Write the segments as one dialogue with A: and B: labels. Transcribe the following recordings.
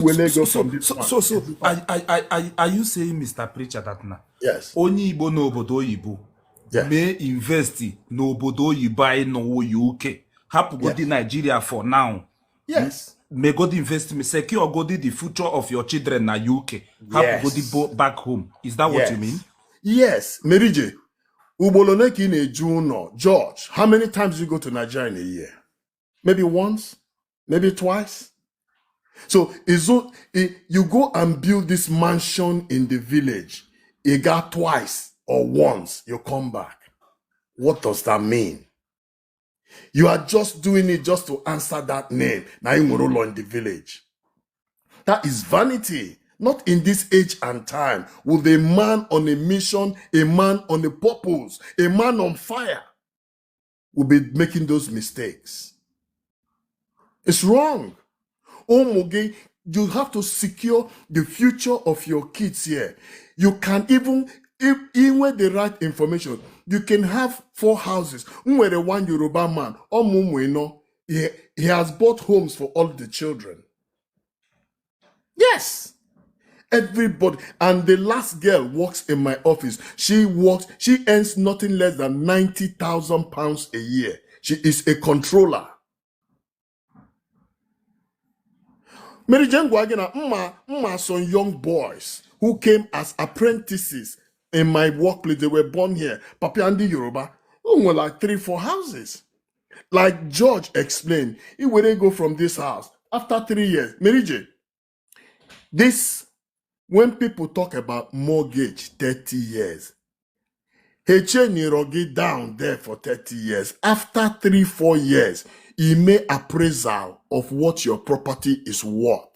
A: Will they go from this one?
B: Are you saying, Mr. Preacher, that now?
A: Yes.
B: Onye Igbo n'obodo oyibo may invest n'obodo oyibo anyị no UK. Hapu go di Nigeria for now.
A: Yes.
B: May God invest me secure go the future of your children na UK. Hapu go di back home. Is that what you mean?
A: Yes. Merije, Uboloneki ne Juno, George, how many times you go to Nigeria in a year? Maybe once, maybe twice. So you go and build this mansion in the village. You got twice or once, you come back. What does that mean? You are just doing it just to answer that name. Now you will in the village. That is vanity. Not in this age and time. With a man on a mission, a man on a purpose, a man on fire will be making those mistakes. It's wrong. Omoge, you have to secure the future of your kids here. You can even with the right information, you can have 4 houses. Where the one Yoruba man, he has bought homes for all the children. Yes. Everybody. And the last girl works in my office. She earns nothing less than £90,000 a year. She is a controller. Mary Jane Gwagina, some young boys who came as apprentices in my workplace. They were born here. Papi Andy Yoruba, who were like 3-4 houses. Like George explained, he wouldn't go from this house. After 3 years, Mary Jane, when people talk about mortgage, 30 years, Nirogi down there for 30 years. After 3-4 years, he made appraisal of what your property is worth.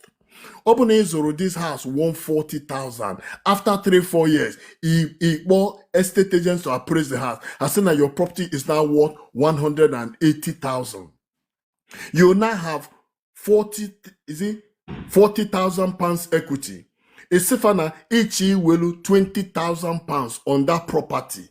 A: Open Ezoro, this house, 140,000. After 3-4 years, he bought estate agents to appraise the house. I said that your property is now worth 180,000. You now have 40,000 pounds equity. Isifana each will 20,000 pounds on that property.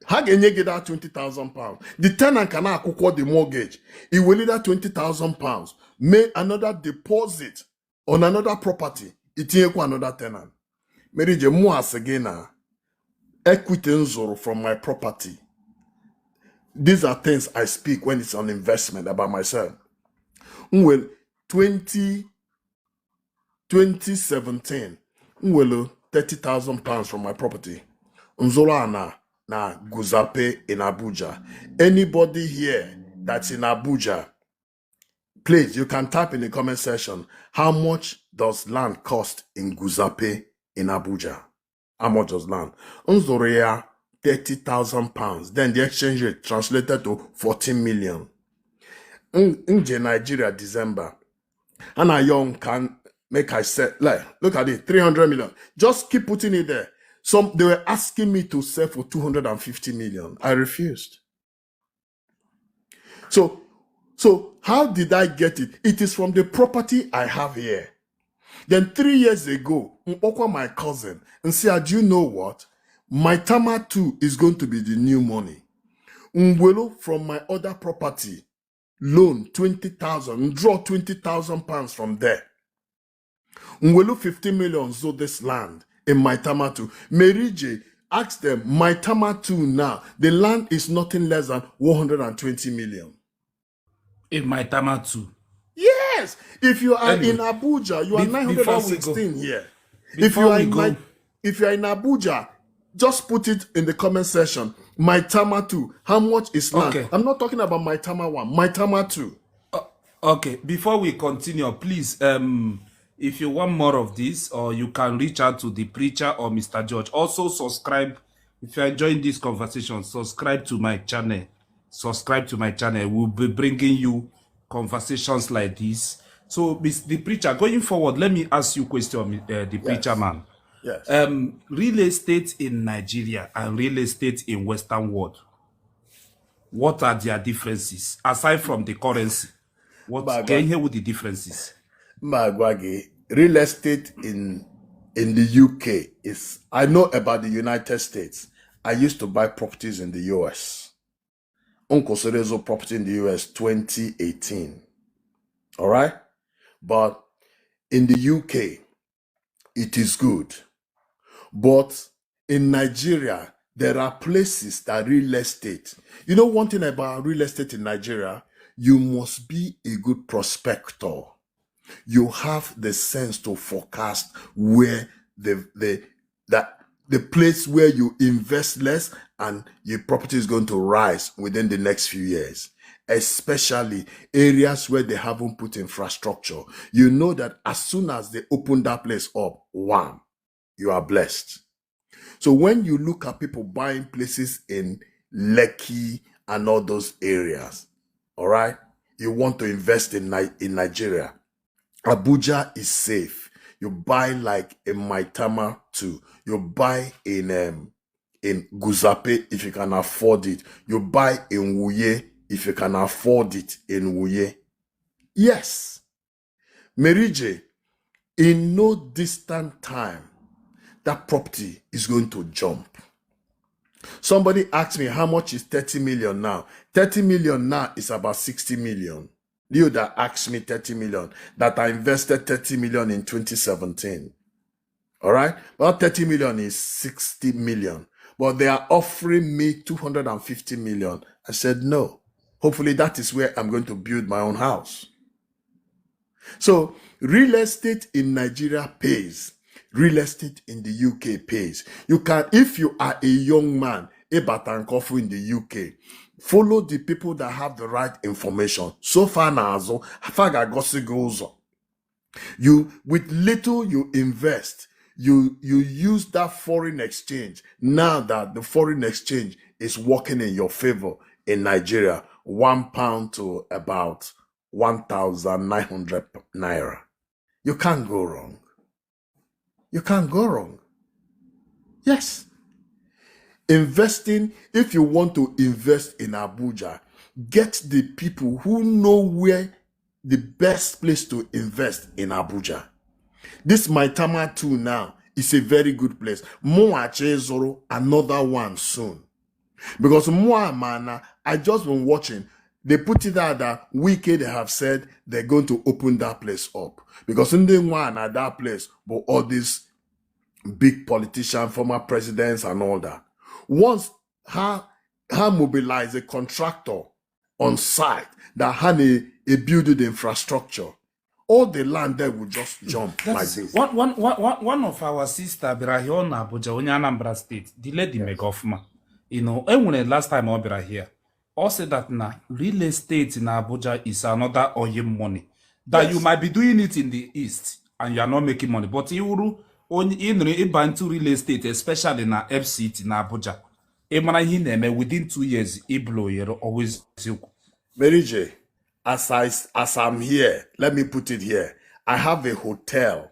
A: How can you get that 20,000 pounds? The tenant can now acquire the mortgage. He will need that 20,000 pounds. Make another deposit on another property. It equal another tenant. Mary je mo asegena equity nzoro from my property. These are things I speak when it's on investment about myself. Well, 2017, well, 30,000 pounds from my property. Nzoro na Guzape in Abuja. Anybody here that's in Abuja, please, you can type in the comment section, how much does land cost in Guzape in Abuja? How much does land? Nzorea, 30,000 pounds. Then the exchange rate translated to 14 million. In Nigeria, December. And a young can make I say, like, look at it, 300 million. Just keep putting it there. They were asking me to sell for 250 million. I refused. So how did I get it? It is from the property I have here. Then 3 years ago, my cousin, and said, do you know what? My Tama 2 is going to be the new money. Ngwelo from my other property, loan 20,000, draw 20,000 pounds from there. Ngwelo 50 million sold this land in my Tama 2. Mary J asked them, my Tama 2 now, the land is nothing less than 120 million.
B: In my Tama 2.
A: Yes. If you are in Abuja, you are 916 here. If you are in Abuja, just put it in the comment section. My Tama 2, how much is land? Okay. I'm not talking about my Tama 1, my Tama 2.
B: Okay, before we continue, please, if you want more of this, or you can reach out to the preacher or Mr. George. Also subscribe. If you are enjoying this conversation, subscribe to my channel. Subscribe to my channel. We'll be bringing you conversations like this. So, the preacher, going forward, let me ask you a question, the preacher man.
A: Yes.
B: Real estate in Nigeria and real estate in Western world, what are their differences? Aside from the currency, what can you hear with the differences?
A: Real estate in the UK is, I know about the United States. I used to buy properties in the US. Uncle Cerezo property in the US 2018. All right? But In the UK, it is good. But in Nigeria, there are places that real estate. You know one thing about real estate in Nigeria? You must be a good prospector. You have the sense to forecast where the place where you invest less and your property is going to rise within the next few years, especially areas where they haven't put infrastructure. You know that as soon as they open that place up, wham, you are blessed. So when you look at people buying places in Lekki and all those areas, all right, you want to invest in Nigeria. Abuja is safe. You buy like in Maitama too. You buy in Guzape if you can afford it. You buy in Wuye if you can afford it in Wuye. Yes. Merije, in no distant time, that property is going to jump. Somebody asked me how much is 30 million now. 30 million now is about 60 million. You that asked me 30 million, that I invested 30 million in 2017. All right? Well, 30 million is 60 million. But they are offering me 250 million. I said, no. Hopefully that is where I'm going to build my own house. So real estate in Nigeria pays. Real estate in the UK pays. You can, if you are a young man, a batankofu in the UK, follow the people that have the right information. So far now, you with little you invest, you use that foreign exchange. Now that the foreign exchange is working in your favor in Nigeria, £1 to about 1,900 naira. You can't go wrong. You can't go wrong. Yes. Investing, if you want to invest in Abuja, get the people who know where the best place to invest in Abuja. This Maitama 2 now is a very good place. Moache Zoro, another one soon. Because Moamana, I just been watching. They put it out that Wiki, they have said they're going to open that place up. Because in the one at that place, but all these big politicians, former presidents and all that. Once her mobilize a contractor on site that had a building infrastructure, all the land there will just jump.
B: That's
A: like this.
B: One of our sister bịara here on Abuja, onye Anambra State, the lady Megofma. You know, when last time I bịara here, all said that na real estate in Abuja is another oil money. That
A: Yes.
B: you might be doing it in the east and you are not making money. But you into real estate, especially na FCT in Abuja. Within 2 years, blow always.
A: Mary J, as I'm here, let me put it here. I have a hotel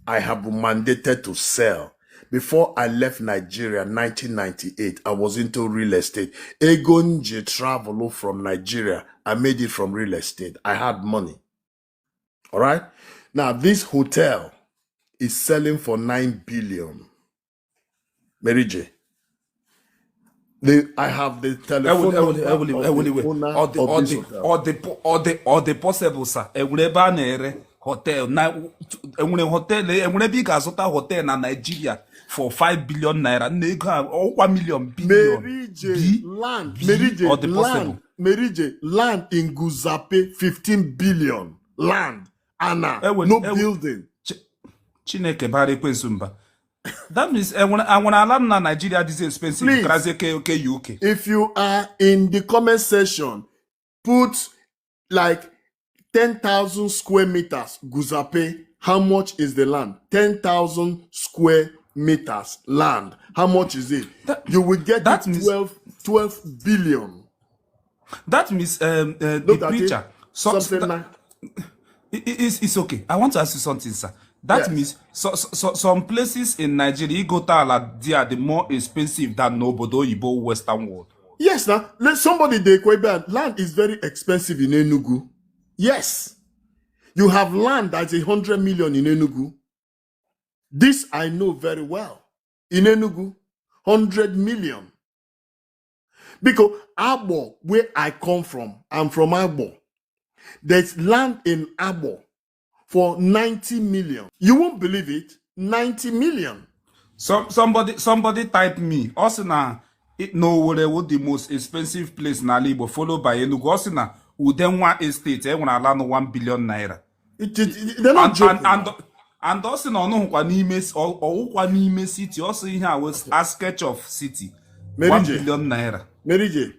A: I have been mandated to sell. Before I left Nigeria, 1998, I was into real estate. Egonje travel from Nigeria. I made it from real estate. I had money. All right. Now, this hotel is selling for 9 billion. Mary J. I have the telephone number of the owner of this hotel.
B: Or the possible, sir. Hotel na hotel big hotel na Nigeria for 5 billion naira. 1 million billion.
A: Mary J, land. Mary J,
B: or the possible.
A: land. Mary J, land in Guzape, 15 billion. Land. Anna, no building.
B: Chineke bare kwensumba. That means when I land na Nigeria, this is expensive.
A: Please,
B: UK.
A: If you are in the comment section, put like 10,000 square meters, Guzape. How much is the land? 10,000 square meters land. How much is it? You will get that 12 billion.
B: That means the preacher.
A: Something like
B: it's okay. I want to ask you something, sir. That means some places in Nigeria, you go to they are the more expensive than Nobodo Ibo Western world.
A: Yes, now let somebody they land is very expensive in Enugu. Yes, you have land that's 100 million in Enugu. This I know very well. In Enugu, 100 million. Because Abo, where I come from, I'm from Abo. There's land in Abo for 90 million. You won't believe it. 90 million.
B: Somebody type me. Also na no whatever the most expensive place na Igbo, followed by Enugu. Also na Udenwa Estate, when I land 1 billion naira.
A: They're not joking.
B: And also na ono kwa n'ime city. Also here was a sketch of city. 1 billion naira.
A: Mary J,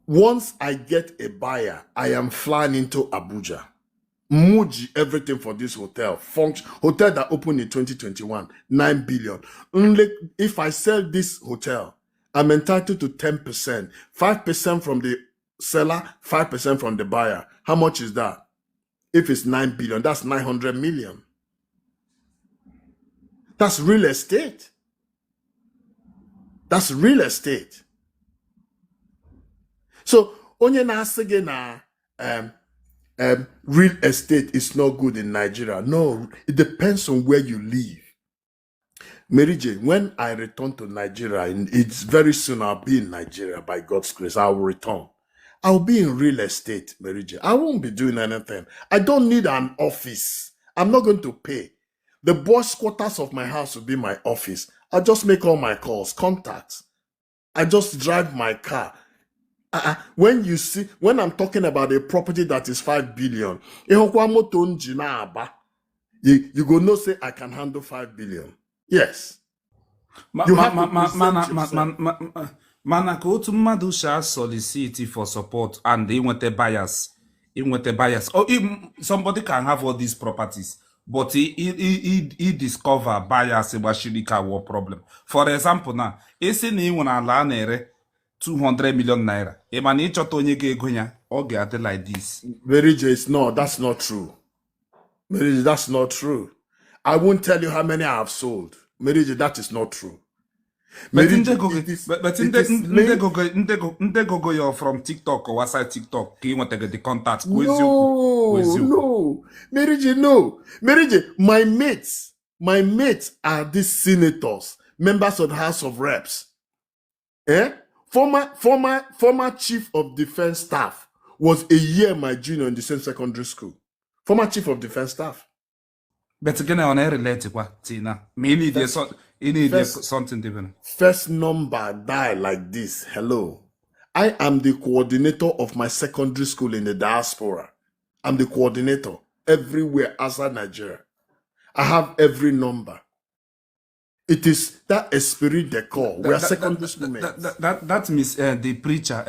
A: once I get a buyer, I am flying into Abuja. Muji everything for this hotel. Hotel that opened in 2021, 9 billion. Only if I sell this hotel, I'm entitled to 10%. 5% from the seller, 5% from the buyer. How much is that? If it's 9 billion, that's 900 million. That's real estate. That's real estate. So, onye na-asige na real estate is not good in Nigeria. No, it depends on where you live. Mary J, when I return to Nigeria, and it's very soon I'll be in Nigeria by God's grace, I will return. I'll be in real estate, Mary J. I won't be doing anything. I don't need an office. I'm not going to pay. The boss quarters of my house will be my office. I'll just make all my calls, contacts. I just drive my car. When I'm talking about a property that is 5 billion, you go no say I can handle 5 billion. Yes.
B: Mana ka otu mmadụ sha solicit for support and inwete buyers. Oh, somebody can have all these properties, but he discover buyers gbashirika war problem. For example, now, isi na inwe ala na-ere 200 million naira. Mana ịchọta onye ga-ego ya, ọ ga-adị like this.
A: Mary J, that's not true. Mary J, that's not true. I won't tell you how many I have sold. Mary J, that is not true.
B: But ndego you're from TikTok or WhatsApp TikTok, you want to get the contact?
A: No, Mary J, no. Mary J, my mates are these senators, members of the House of Reps. Former chief of defense staff was a year my junior in the same secondary school. Former chief of defense staff.
B: But again, on a related Tina. Mainly there's something different.
A: First number die like this. Hello. I am the coordinator of my secondary school in the diaspora. I'm the coordinator everywhere outside Nigeria. I have every number. It is that esprit de corps. We are secondary school mates.
B: That means the preacher,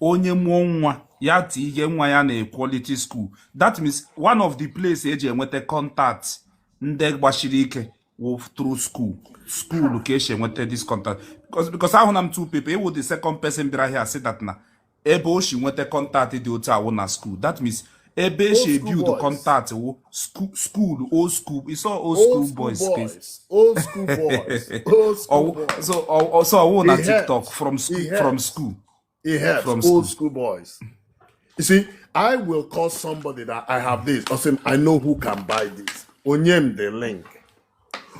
B: onye nwa ya ti ihe nwa ya na quality school. That means one of the places eji enwete contact ndị gbashiri ike through school location enwete this contact because ahụ na m two people ewu the second person bịara here say that na ebe o shi nwete contact dị otu awụ na school. That means ebe she build contact wo school old school. It's all old school boys.
A: Old school boys.
B: So I want on TikTok from school.
A: It helps from old school boys. You see, I will call somebody that I have this. Or say, I know who can buy this. Onyem the link.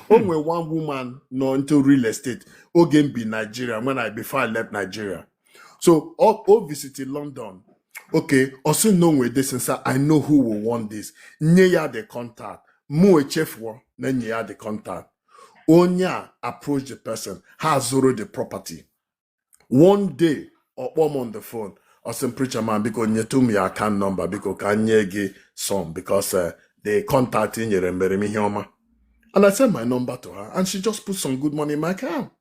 A: Only one woman no into real estate. Again be Nigeria before I left Nigeria. So all visited London. Okay, also know with this and say, I know who will want this. Nye the contact. Mo a chef then nye the contact. Onya approach the person, has zero the property. One day, or on the phone, or some preacher man, because you told me account number, because can you give some, because they contacting you and bury me here. And I sent my number to her, and she just put some good money in my account.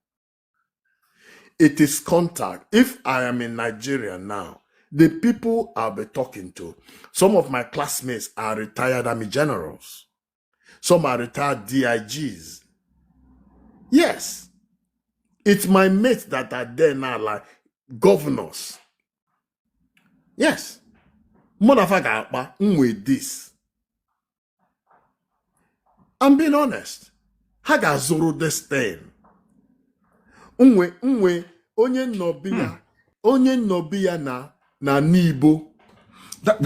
A: It is contact. If I am in Nigeria now, the people I'll be talking to, some of my classmates are retired army generals. Some are retired DIGs. Yes. It's my mates that are there now, like governors. Yes. Motherfucker, with this. I'm being honest. Haga zoro this thing. Onye nobia na nibo.
B: That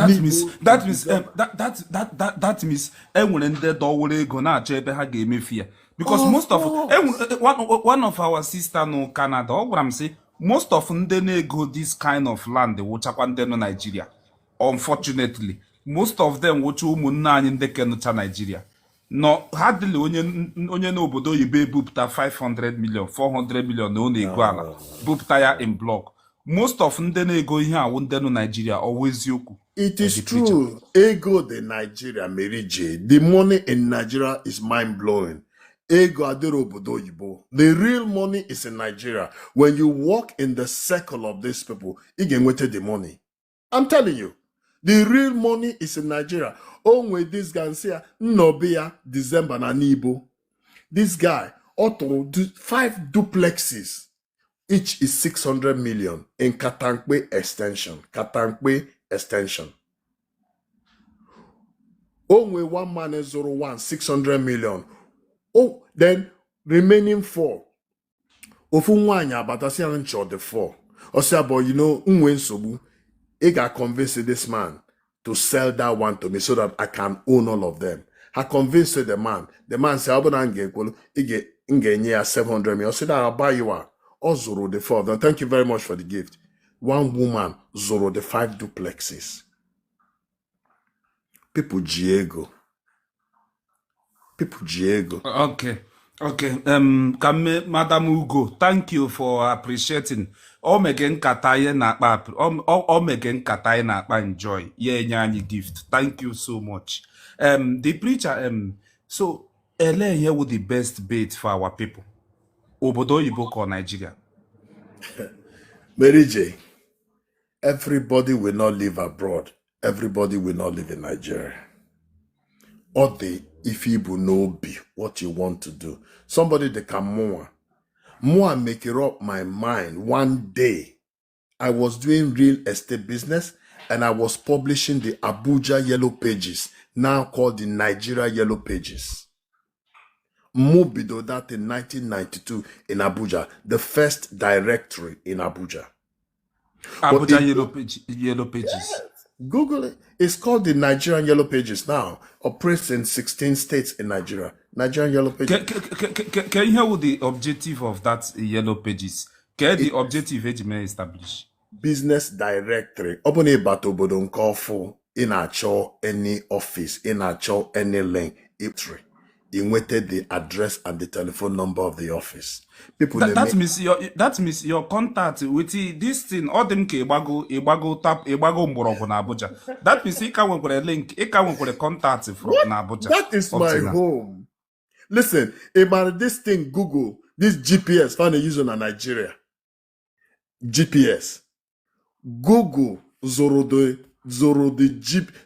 B: means enwere ndị dọwere ego na-achọ ebe ha ga-emefu. Because most of one of our sister no Canada, what I'm saying, most of ndị na-ego this kind of land wụchakwa ndị no Nigeria. Unfortunately, most of them wụcha ụmụnne anyị ndị kenụcha Nigeria nọ hardly onye n'obodo oyibo ebupụta 500 million 400 million na ọ na-ego ala bupụta ya in block. Most of ndị na-ego ihe awụ ndị nọ Nigeria ọwụ eziokwu.
A: It is true. Ego the Nigeria, Mary J. The money in Nigeria is mind-blowing. Ego adero obodo oyibo. The real money is in Nigeria. When you walk in the circle of these people, you can get the money. I'm telling you. The real money is in Nigeria. Oh, with this guy say, Nobia, December na Nibo. This guy ought to do 5 duplexes. Each is 600 million in Katankwe extension. Katankwe extension. Only one man is 600 million. Oh, then remaining 4. Ofunwanya batasian ncho the 4. But you know, unwen I got convinced this man to sell that one to me so that I can own all of them. I convinced the man. The man said, I get 700 million. I said, I'll buy you one. Or Zoro the 4. Then thank you very much for the gift. One woman, Zoro the 5 duplexes. People Diego.
B: Okay. Madam Ugo, thank you for appreciating. Omegen Kataye na enjoy. Yeah, gift. Thank you so much. The preacher, so LA here with the best bait for our people. Obodo Yibo or Nigeria.
A: Mary J, everybody will not live abroad. Everybody will not live in Nigeria. Or they, if you know be what you want to do. Somebody that can more make it up my mind. One day, I was doing real estate business and I was publishing the Abuja Yellow Pages, now called the Nigeria Yellow Pages. Mobido that in 1992 in Abuja, the first directory in Abuja.
B: Abuja Yellow Pages.
A: Yes, Google it. It's called the Nigerian Yellow Pages now. Operates in 16 states in Nigeria. Nigerian Yellow Pages.
B: Can you hear what the objective of that Yellow Pages? Can the objective establish?
A: Business directory. Obone batobodo nkofo in a cho any office, in a cho any link. He waited the address and the telephone number of the office. People
B: that means your contact with this thing. All them ke ibago tap ibago mborogo na Abuja. That means he can with a link. He can with a contact from Abuja.
A: That is my home. Listen, about this thing, Google, this GPS found a user in Nigeria. GPS. Google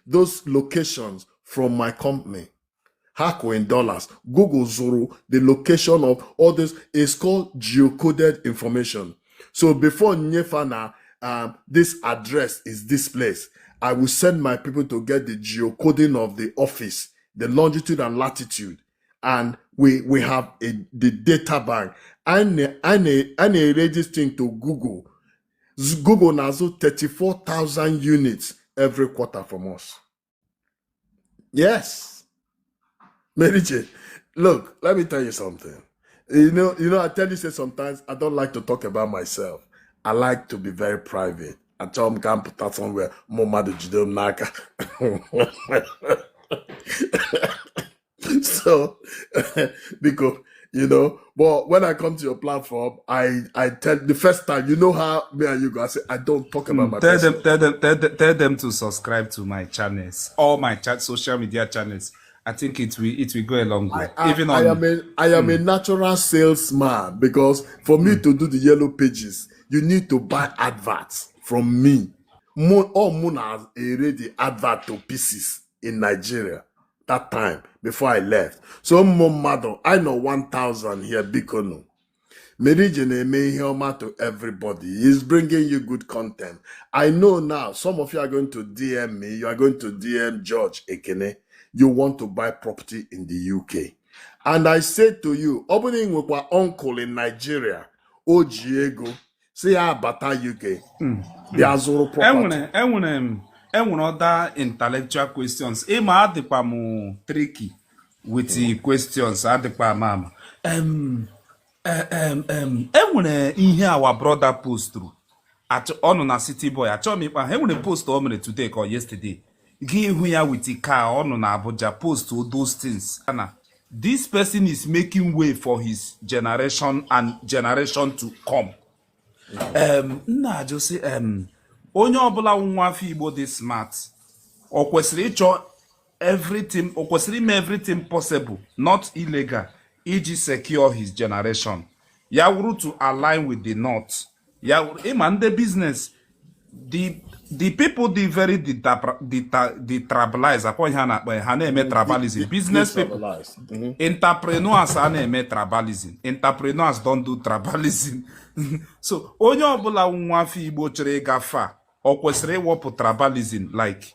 A: those locations from my company. Hako in dollars. Google Zoro, the location of all this is called geocoded information. So before Nyefana, this address is this place, I will send my people to get the geocoding of the office, the longitude and latitude. And we have the data bank. I read this thing to Google. Google now 34,000 units every quarter from us. Yes. Mary J, look, let me tell you something. You know, I tell you sometimes I don't like to talk about myself. I like to be very private. I tell them can't put that somewhere. So, because, you know, but when I come to your platform, I tell the first time, you know how me and you go, I say, I don't talk about my
B: tell them to subscribe to my channels, all my social media channels. I think it will go a long way.
A: I am a natural salesman because for me to do the Yellow Pages, you need to buy adverts from me. All Mona read the advert to pieces in Nigeria that time before I left. So I know 1,000 here, Bikono. Merijene Mehiyoma to everybody. He's bringing you good content. I know now some of you are going to DM me. You are going to DM George Ekene. You want to buy property in the UK. And I said to you, opening with our uncle in Nigeria, Ojiego, say Bata UK, the Azoro property.
B: And other intellectual questions. Emma Adipamo tricky with the questions Adipa mama. In here our brother post through at on a city boy. I told me I want a post today or yesterday. Give here with the car on Abuja, post all those things. Anna, this person is making way for his generation and generation to come. Nna Jose, onye ọbụla nwa afọ Igbo dị smart, o kwesịrị ịchọ everything, o kwesịrị ime everything possible, not illegal, iji secure his generation. Ya wuru to align with the North. Ya wuru, ịma ndị business, the people they very detribalize upon ha na-eme tribalism. Business people, entrepreneurs are na-eme tribalism. Entrepreneurs don't do tribalism. So onye ọbụla nwa afọ Igbo chere ịgafe o kwesịrị ịwepụ tribalism, like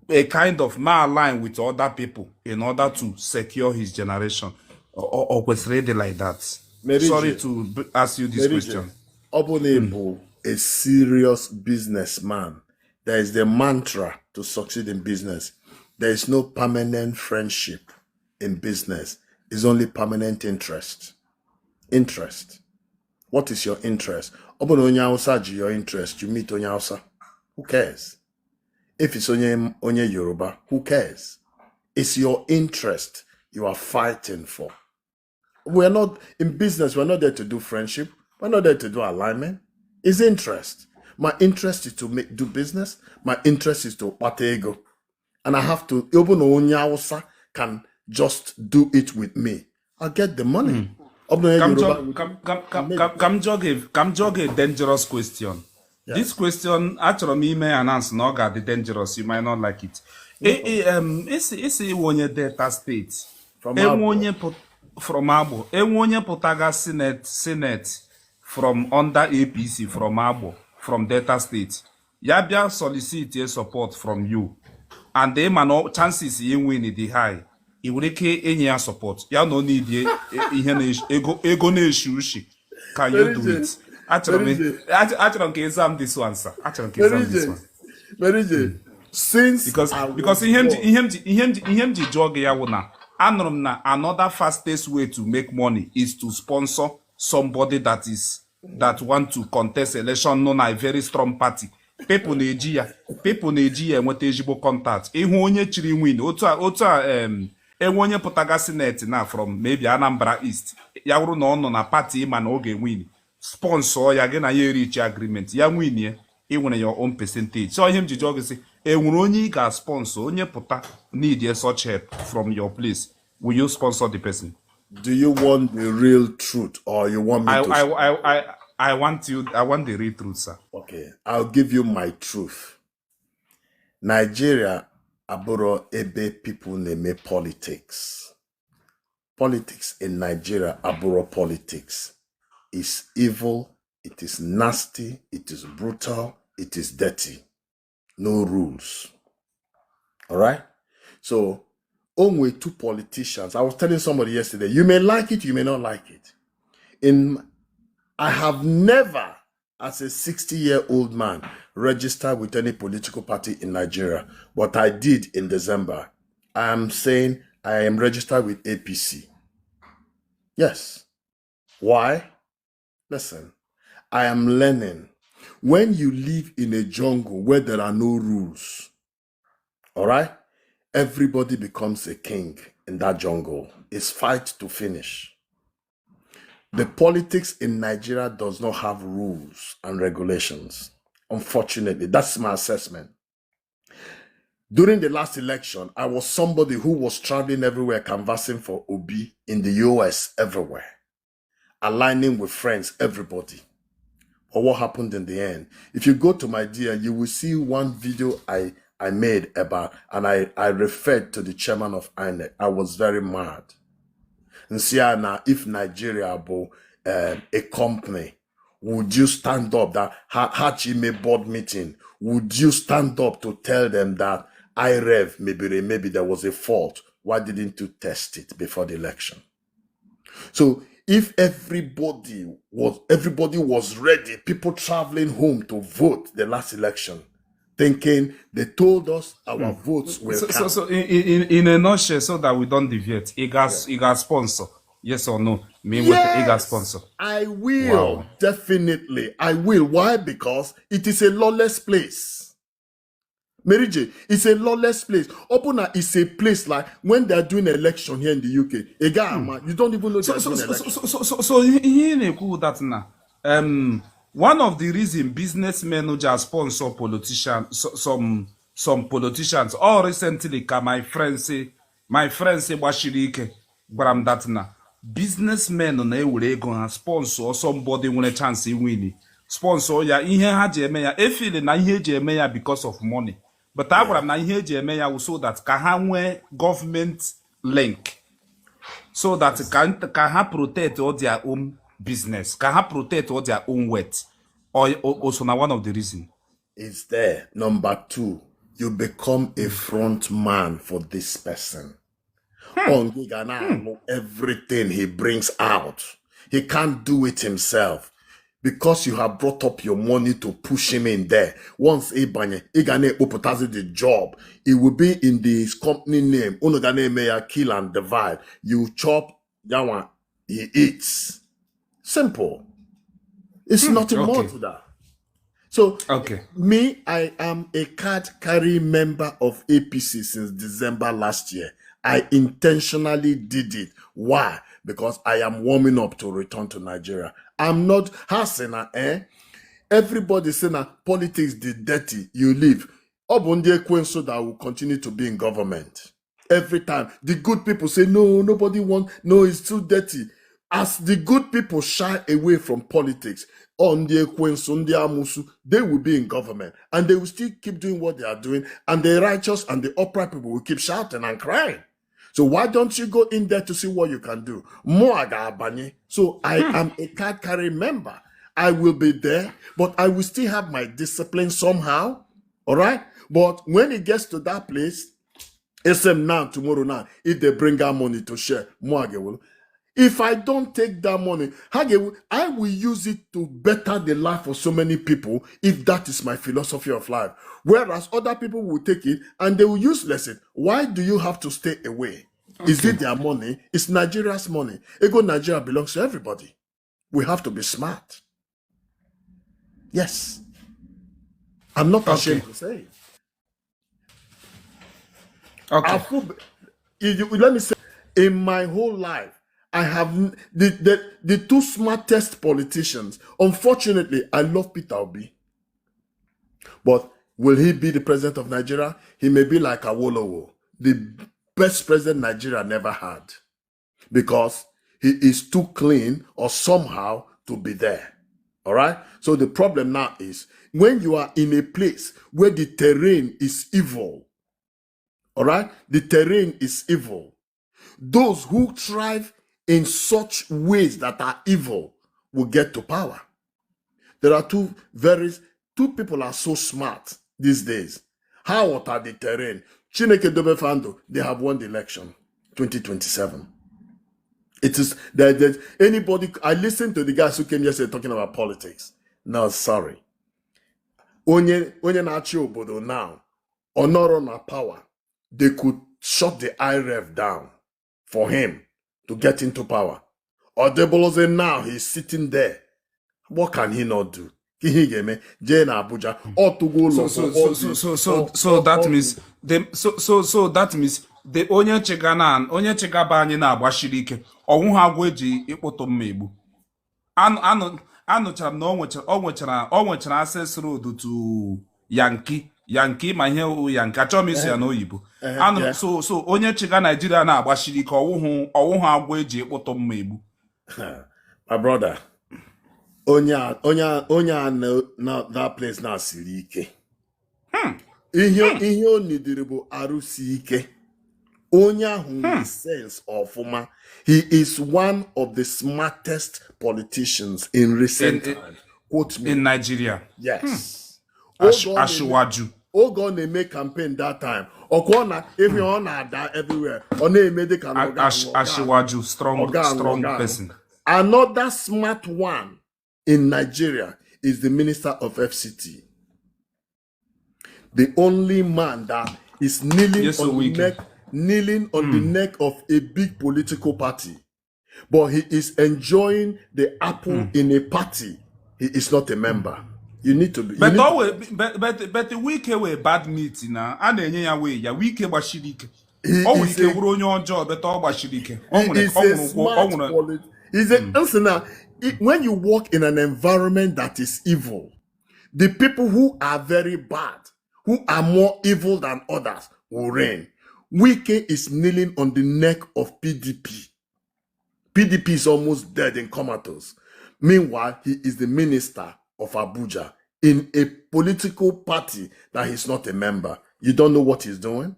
B: a kind of align with other people in order to secure his generation. Or kwesịrị ịdị like that. Sorry to ask you this question.
A: Obonebo, a serious businessman, there is the mantra to succeed in business. There is no permanent friendship in business. It's only permanent interest. Interest. What is your interest? Obono onye Hausa ji your interest. You meet onye Hausa. Who cares? If it's onye Yoruba, who cares? It's your interest you are fighting for. We're not in business. We're not there to do friendship. We're not there to do alignment. It's interest. My interest is to do business. My interest is to patego. And I have to, even onye Hausa can just do it with me. I'll get the money.
B: Come jog a dangerous question. Yeah. This question, actually, may announce no the dangerous. You might not like it. It's a data state. From Abo. A potaga Senate from under APC from Abo, from Delta State. Yabia solicit support from you. And the man chances in winning the high. It will take any support. You no need ego shushi. Can you do it? Actually, can exam this one, sir. Actually, can exam this one.
A: Very since
B: because in him the jog yawuna. Another fastest way to make money is to sponsor somebody that want to contest election known a very strong party. People Nigeria nweta ezigbo contact. Ihu onye chiri win. Otu onye pụtaga Senate na from maybe Anambra East. Ya wuru na ọ na party ma na oge win. Sponsor ya gị na ya reach agreement. Ya win ye, I nwere your own percentage. So him ji jog say, enwere onye ga sponsor, onye puta need such help from your place. Will you sponsor the person?
A: Do you want the real truth or you want me to?
B: I want the real truth, sir.
A: Okay, I'll give you my truth. Nigeria, aburo ebe people name politics. Politics in Nigeria, aburo politics, is evil, it is nasty, it is brutal, it is dirty. No rules. All right? So, only two politicians. I was telling somebody yesterday, you may like it, you may not like it. I have never, as a 60-year-old man, registered with any political party in Nigeria, but I did in December. I am saying I am registered with APC. Yes. Why? Listen, I am learning. When you live in a jungle where there are no rules, all right, everybody becomes a king in that jungle. It's fight to finish. The politics in Nigeria does not have rules and regulations. Unfortunately, that's my assessment. During the last election, I was somebody who was traveling everywhere, canvassing for Obi in the US, everywhere, aligning with friends, everybody. But what happened in the end? If you go to my DM, you will see one video I made about, and I referred to the chairman of INEC. I was very mad. And see now, if Nigeria bo a company, would you stand up that Hachime board meeting? Would you stand up to tell them that IREV maybe there was a fault? Why didn't you test it before the election? So if everybody was ready, people traveling home to vote the last election, thinking they told us our votes will count.
B: So in a nutshell, so that we don't deviate, he got sponsor. Yes or no?
A: Yes,
B: he got sponsor.
A: I will. Wow. Definitely. I will. Why? Because it is a lawless place. Mary J, it's a lawless place. Opuna is a place like when they're doing election here in the UK. You don't even know they're doing election.
B: So here na-ekwu that na one of the reason businessmen just sponsor politicians, some politicians, all recently ka my friend say gbashiri ike gwara m that na businessmen na-ewere ego ha sponsor somebody nwere chance win sponsor ya ihe ha ji eme ya efile na ihe eji eme ya because of money, but a gwara m na ihe eji eme ya so that ka ha nwee government link, so that can ha protect all their own business, can ha protect all their own wealth, or also now one of the reason
A: is there. Number two, you become a front man for this person. Everything he brings out, he can't do it himself because you have brought up your money to push him in there. Once the job, it will be in this company name. Kill and divide. You chop, he eats. Simple. It's nothing more to that. So, me, I am a card carrying member of APC since December last year. I intentionally did it. Why? Because I am warming up to return to Nigeria. I'm not hasena, Everybody saying politics is dirty, you leave. So that will continue to be in government. Every time. The good people say, no, nobody wants, no, it's too dirty. As the good people shy away from politics, they will be in government and they will still keep doing what they are doing, and the righteous and the upright people will keep shouting and crying. So why don't you go in there to see what you can do? So I am a card carrying member. I will be there, but I will still have my discipline somehow. All right? But when it gets to that place, SM now, tomorrow now, if they bring our money to share, if I don't take that money, I will use it to better the life of so many people if that is my philosophy of life. Whereas other people will take it and they will useless it. Why do you have to stay away? Is it their money? It's Nigeria's money. Ego Nigeria belongs to everybody. We have to be smart. Yes. I'm not ashamed to say it. Let me say, in my whole life, I have the two smartest politicians. Unfortunately, I love Peter Obi. But will he be the president of Nigeria? He may be like Awolowo, the best president Nigeria never had. Because he is too clean or somehow to be there. All right? So the problem now is when you are in a place where the terrain is evil. All right? The terrain is evil. Those who thrive in such ways that are evil will get to power. There are two people are so smart these days. How are the terrain? Chineke Dobe Fando, they have won the election, 2027. It is that anybody, I listened to the guys who came yesterday talking about politics. No, sorry. Onye na-achị obodo now, Onoro na power, they could shut the IRF down for him to get into power. Odeboloze now, he's sitting there. What can he not do? So
B: that means the onye chegaba anyị na-agbashiri ike ọnwụ ha agwa eji ịkpụtụ mma egbu. Anụchara m na o nwechara access road to Yankee ma ihe Yankee achọrọ m isi ya n'oyibo. So onye chega Nigeria na-agbashiri ike ọwụ ha agwa eji ịkpụtụ mma egbu.
A: My brother, onye na that place na siri ike. Ihe o nidiri bụ arụsi ike. Onye ahụ sense ọfụma. He is one of the smartest politicians in recent times. Quote me.
B: In Nigeria.
A: Yes.
B: Ashiwaju.
A: Oge ọ na-eme campaign that time. Ọkwa if ọ na-ada everywhere. Ọ na-eme dị ka
B: Ashiwaju, strong person.
A: Another smart one in Nigeria is the Minister of FCT. The only man that is kneeling on the neck of a big political party. But he is enjoying the apple in a party. He is not a member. You need to be.
B: But
A: You need
B: always, but Wike we bad meat na a na-enye ya way ya Wike gbashiri ike.
A: he
B: O nwere
A: is
B: ike
A: a
B: wuru onye ọjọọ but ọ gbashiri ike.
A: he
B: O nwere
A: is a smart politician. He's a listen now. When you work in an environment that is evil, the people who are very bad, who are more evil than others, will reign. Wike is kneeling on the neck of PDP. PDP is almost dead in comatose. Meanwhile, he is the minister of Abuja in a political party that he's not a member. You don't know what he's doing?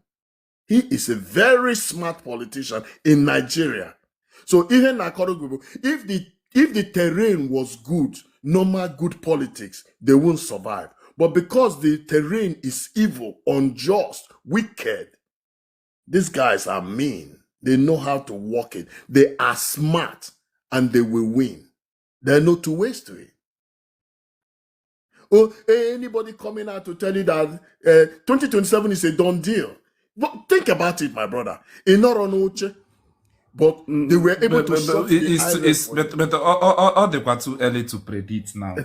A: He is a very smart politician in Nigeria. So even Nakorogubu, if the terrain was good, normal good politics, they won't survive. But because the terrain is evil, unjust, wicked, these guys are mean. They know how to work it. They are smart and they will win. There are no two ways to it. Oh, anybody coming out to tell you that 2027 is a done deal? But think about it, my brother. In Oronoche, but they were able to shut
B: but all they were too early to predict now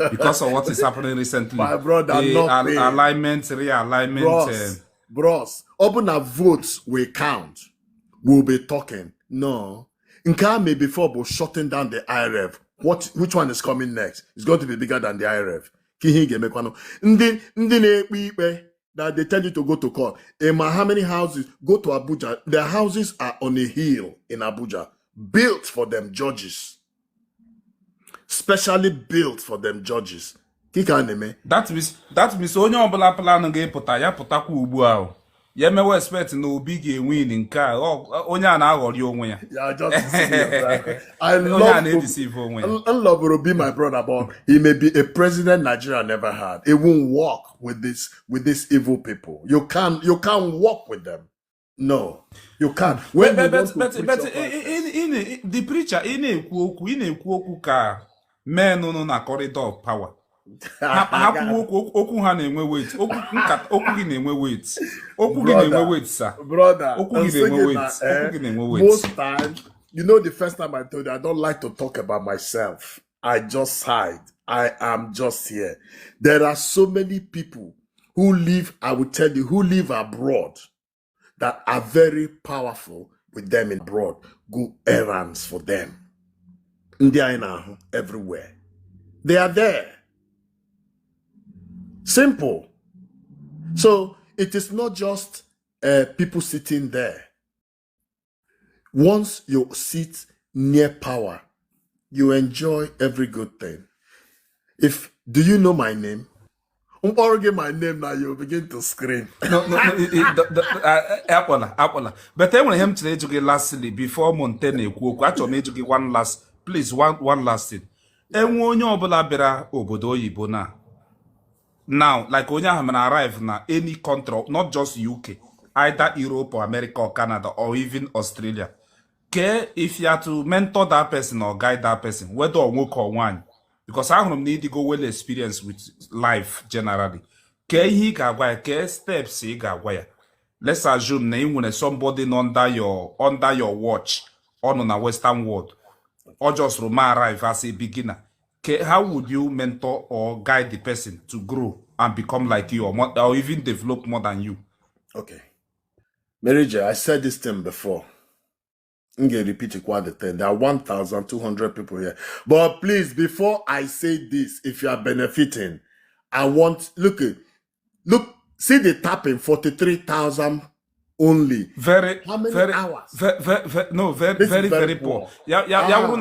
B: because of what is happening recently.
A: My brother,
B: alignment, realignment.
A: Bros, open our votes will count. We'll be talking. No. Nka may before but shutting down the IRF. Which one is coming next? It's going to be bigger than the IRF. That they tell you to go to court. How many houses? Go to Abuja. Their houses are on a hill in Abuja, built for them judges. Specially built for them judges.
B: That means onye ọbụla plan ga-epụta ya pụtakwa ugbu a. Ya mewe expect na Obi ga-win nke a onye a na-aghọrị onwe ya.
A: Yeah, just I love Obi, my brother, but he may be a president Nigeria never had. It won't work with these evil people. You can't work with them. No, you can't.
B: But in the preacher in na-ekwu okwu ka men nọ na corridor of power. Okwu ha na-enwe weight. Okwu gị na-enwe weight. Okwu gị na-enwe weight, sir.
A: Brother,
B: okwu gị na-enwe weight. Okwu gị na-enwe weight.
A: Most times, you know, the first time I told you, I don't like to talk about myself. I just hide. I am just here. There are so many people who live, I will tell you, who live abroad that are very powerful with them abroad. Go errands for them. Indiana, everywhere. They are there. Simple. So it is not just people sitting there. Once you sit near power, you enjoy every good thing. Do you know my name? Get my name now, you begin to scream.
B: No, Apple. But I want him to educate lastly before Montaigne ekwu. Actually, educate one last thing. Enwe onye ọbụla bịara obodo oyibo na. Now, like onye ahụ may arrive na any country, not just UK, either Europe or America or Canada or even Australia. If you are to mentor that person or guide that person, whether or nwoke or one, because I need to go well experience with life generally. He ga steps he ga. Let's assume na when somebody under your watch on a Western world, or just Roma arrive as a beginner. How would you mentor or guide the person to grow and become like you or even develop more than you?
A: Okay. Mary J, I said this thing before. I'm going to repeat it quite the thing. There are 1,200 people here. But please, before I say this, if you are benefiting, I want, look, see the tapping, 43,000 only. How many hours?
B: Very poor. Tapping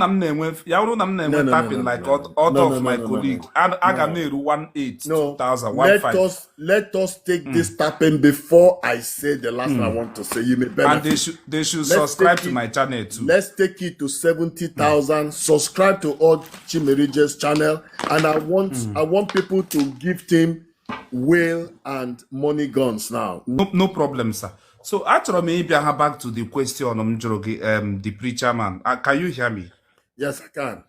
B: like all of my colleagues. And I got 1,800, 2,000,
A: Let us take this tapping before I say the last one I want to say. You may benefit.
B: And they should subscribe to my channel too.
A: Let's take it to 70,000. Subscribe to all Chimerije's channel. And I want people to gift him whale and money guns now.
B: No problem, sir. So actually, maybe I have back to the question on the preacher man. Can you hear me?
A: Yes, I can.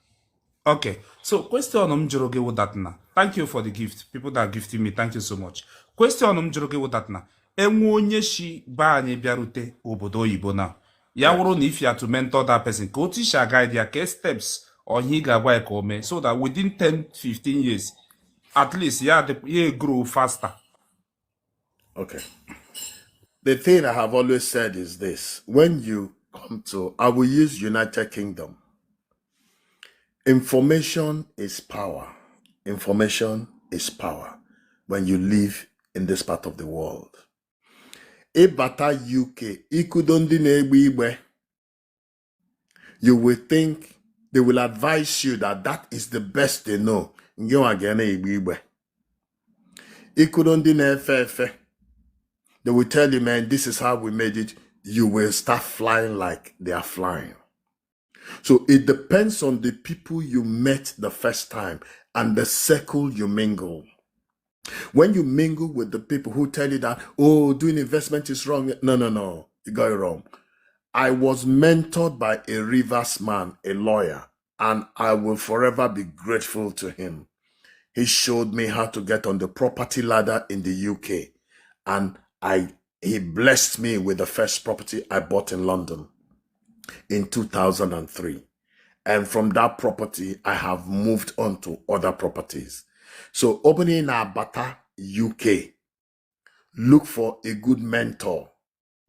B: Okay. So question on with that now. Thank you for the gift. People that are gifting me, thank you so much. Question on with that now. Enwonye shi ba anyị bịarute obodo oyibo now. Ya wụrụ na if you are to mentor that person, ka otisha guide ya ke steps or he ga-agwa ka ome so that within 10-15 years at least yeah grow faster.
A: Okay. The thing I have always said is this. When you come to, I will use United Kingdom. Information is power. Information is power when you live in this part of the world. Ibata UK, ikudondi na-egbe igbe. You will think they will advise you that is the best they know. Ikudondi na-efe efe. They will tell you, man, this is how we made it. You will start flying like they are flying. So it depends on the people you met the first time and the circle you mingle. When you mingle with the people who tell you that, oh, doing investment is wrong. No, you got it wrong. I was mentored by a Rivers man, a lawyer, and I will forever be grateful to him. He showed me how to get on the property ladder in the UK, and he blessed me with the first property I bought in London in 2003. And from that property, I have moved on to other properties. So opening Abata, UK, look for a good mentor.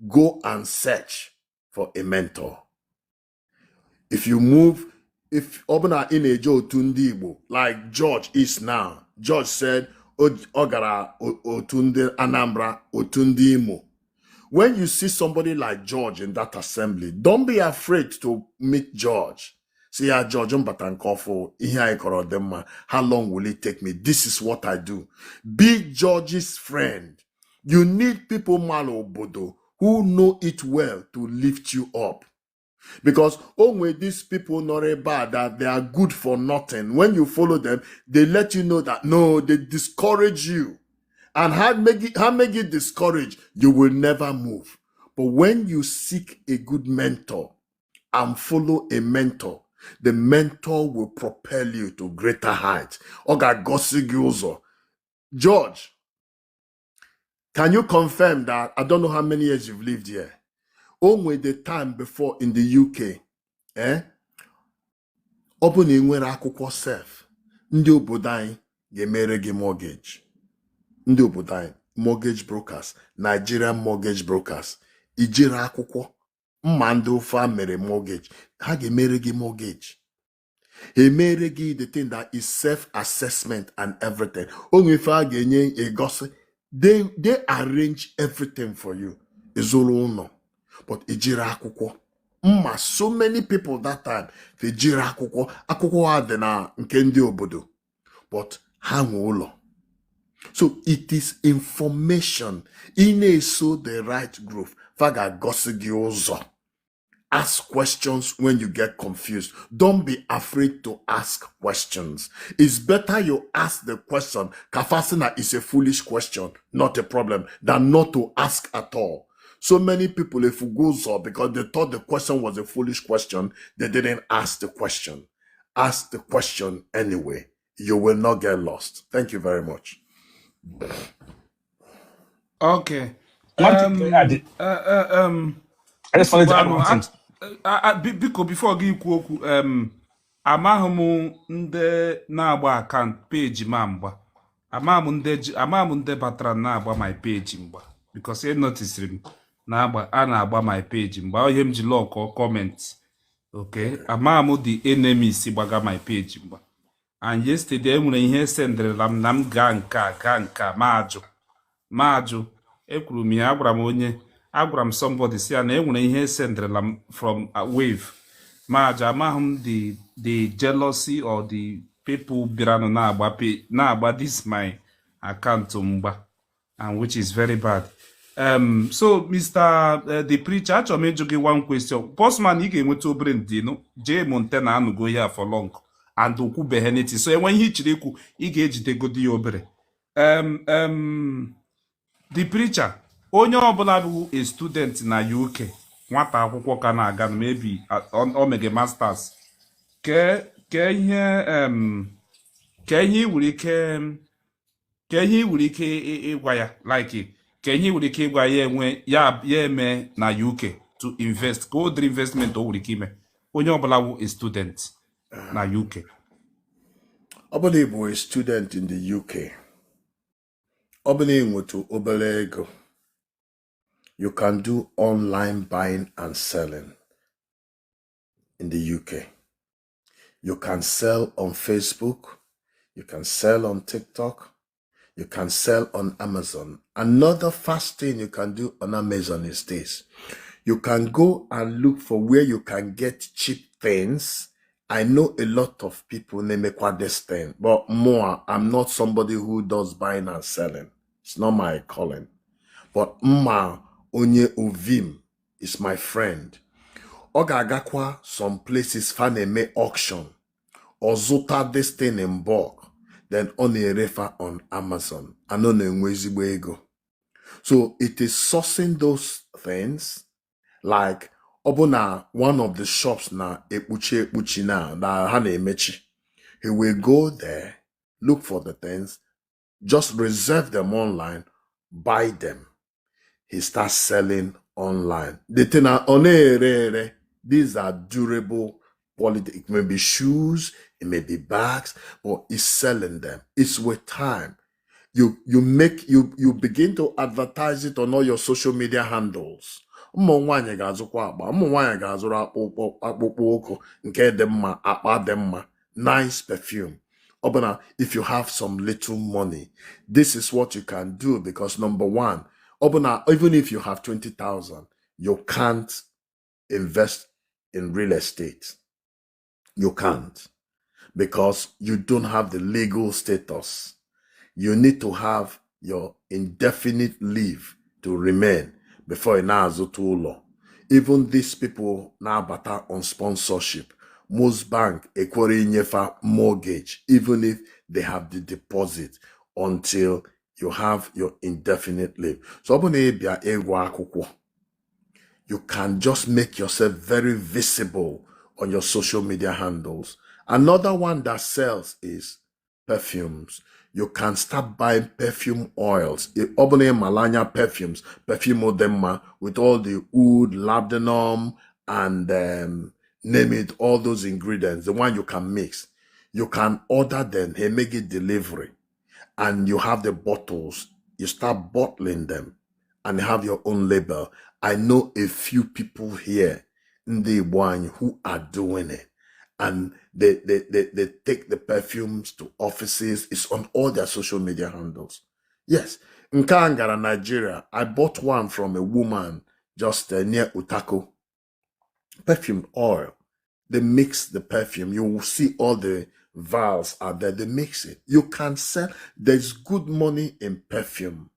A: Go and search for a mentor. If you move, if Obana in a Joe Tundibo, like George is now, George said, Ogara Otunde Anambra Otundimo. When you see somebody like George in that assembly, don't be afraid to meet George. Say, yeah, George, how long will it take me? This is what I do. Be George's friend. You need people, Malo Bodo, who know it well to lift you up. Because only these people not bad, that they are good for nothing. When you follow them, they let you know that, no, they discourage you. And how make it discouraged, you will never move. But when you seek a good mentor and follow a mentor, the mentor will propel you to greater heights. Oga Gosigyozo. George, can you confirm that? I don't know how many years you've lived here. Only the time before in the UK, open enwere akwụkwọ self, ndị obodo anyị ga-emere gị mortgage. Ndị obodo anyị, mortgage brokers, Nigerian mortgage brokers, ijiri akwụkwọ mma ndị ofe mere mortgage, ha ga-emere gị mortgage. Ha emere gị the thing that is self-assessment and everything. Onwe ife a ga-enye egosi, they arrange everything for you. Izuru ụlọ. But ijiri akwụkwọ. So many people that time, they jiri akwụkwọ ha dị na nke ndị obodo. But ha nwe ụlọ. So it is information. So the right groove. Faga gosi gị ụzọ. Ask questions when you get confused. Don't be afraid to ask questions. It's better you ask the question. Kafasina is a foolish question, not a problem, than not to ask at all. So many people, if it goes up because they thought the question was a foolish question, they didn't ask the question. Ask the question anyway. You will not get lost. Thank you very much.
B: Okay.
C: I just wanted to add one thing.
B: Before gị ikwu okwu, amaghị m ndị na-agba account page ma mgba. Amaghị m ndị batara na-agba my page mgba. Because I noticed a na-agba my page mgba. Ihe m ji lock comment. Okay. Amaghị m the enemies gbaga my page mgba. And yesterday enwere ihe sendrela m na m gaa nka ma ajụ. Ekwuru m ya, agwara m somebody si ya na enwere ihe sendrela m from a wave. Ma ajụ amaghị m the jealousy or the people bịara na-agba this my account mgba, and which is very bad. So Mr. The preacher, achọrọ m ịjụ gị one question. Postman, ị ga-enweta obere ndịnụ jee Montana anụgo ya for long and okwubeghị n'eti, so enwe ihe ichiri ikwu ị ga-ejidegodi ya obere. The preacher, onye ọbụla bụ a student na UK, nwata akwụkwọ ka na-aga maybe omega masters, ke ihe nwere ike ịgwa ya, like ke ihe nwere ike ịgwa ya enwe ya eme na UK to invest, ka odiri investment o nwere ike ime onye ọbụla bụ a student na UK.
A: Obele bụ a student in the UK. Obele nwetu obele ego. You can do online buying and selling in the UK. You can sell on Facebook. You can sell on TikTok. You can sell on Amazon. Another fast thing you can do on Amazon is this. You can go and look for where you can get cheap things. I know a lot of people name this thing, but more, I'm not somebody who does buying and selling. It's not my calling. But Mma Onye Ovim is my friend. Ogagakwa some places faneme auction or zụta this thing in bulk, then on a refer on Amazon. And on a ego. So it is sourcing those things like obuna one of the shops na ekpuchi na ha na-emechi. He will go there, look for the things, just reserve them online, buy them. He starts selling online. The thing are these are durable quality. It may be shoes, it may be bags, but he's selling them. It's with time. You begin to advertise it on all your social media handles. Ụmụ nwaanyị ga-azụkwa akpa, ụmụ nwaanyị ga-azụrụ akpụkpọ ụkwụ nke dị mma, akpa dị mma, nice perfume. Obana, if you have some little money, this is what you can do, because number one, Obana, even if you have 20,000, you can't invest in real estate. You can't, because you don't have the legal status. You need to have your indefinite leave to remain before you now to law. Even these people now bata on sponsorship. Most bank equally nyefa mortgage, even if they have the deposit, until you have your indefinite leave. So you can just make yourself very visible on your social media handles. Another one that sells is perfumes. You can start buying perfume oils. Obone Malanya perfumes, perfume odemma, with all the oud, labdanum, and name it, all those ingredients, the one you can mix. You can order them, he make it delivery. And you have the bottles, you start bottling them and have your own label. I know a few people here in the wine who are doing it. And they take the perfumes to offices. It's on all their social media handles. Yes. In Kangara, Nigeria, I bought one from a woman just near Utako. Perfume oil. They mix the perfume. You will see all the vials out there. They mix it. You can sell. There's good money in perfume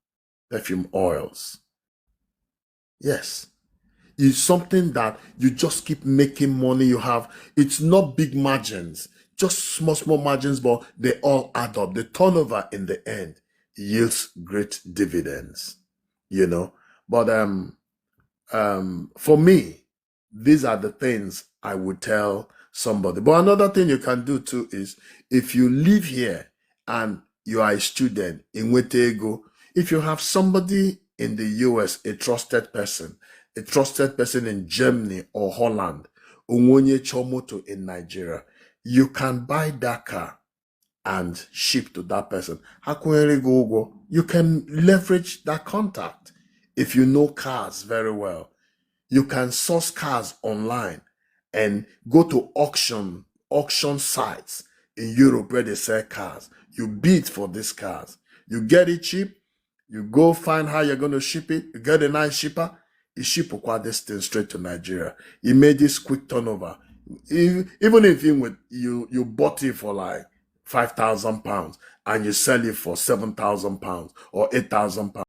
A: oils. Yes. It's something that you just keep making money. You have, it's not big margins, just small margins, but they all add up. The turnover in the end yields great dividends, you know. But for me, these are the things I would tell somebody. But another thing you can do too is, if you live here and you are a student in Wetego, if you have somebody in the US, a trusted person in Germany or Holland, Onwonye Chomoto in Nigeria, you can buy that car and ship to that person. You can leverage that contact. If you know cars very well, you can source cars online and go to auction sites in Europe where they sell cars. You bid for these cars. You get it cheap. You go find how you're going to ship it. You get a nice shipper. You ship this thing straight to Nigeria. You made this quick turnover. Even if you bought it for like £5,000 and you sell it for £7,000 or £8,000.